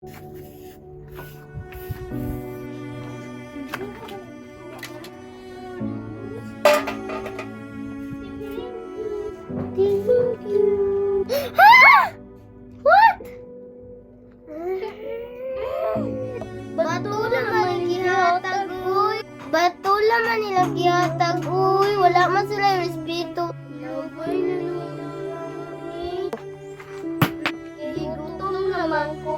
Thank you. Ha? What? Bato naman gihatag, uy. Bato naman nilang gihatag, uy. Wala man sila respeto. Lagay na gutom naman ko,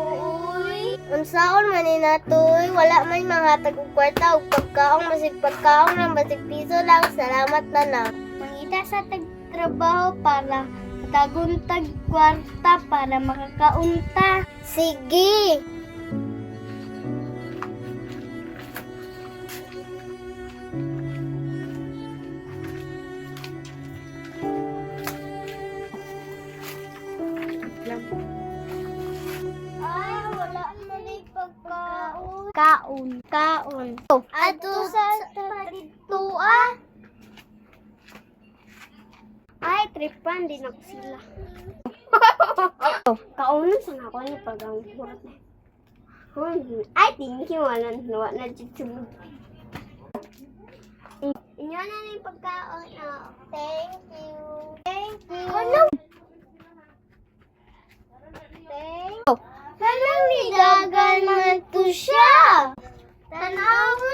uy. Unsaon man ni natoy, wala man manghatag og kwarta og pagkaon, masig pagkaon lang, basig piso lang. Salamat na lang. Mangita sa tagtrabaho para taguntag kwarta para makakaunta. Sige. Ay, wala man ay pagkaon. Kaon. Ato sa dito Ay, tripan din ako sila. Kaunan sa ako ni pagang hurat na. Ay, thank you. Wala na chichulog. Inyo na yung pagkaon. Oh. Thank you. Thank you. Hello. Thank you. Hello, nidagan man to siya. Tanawa.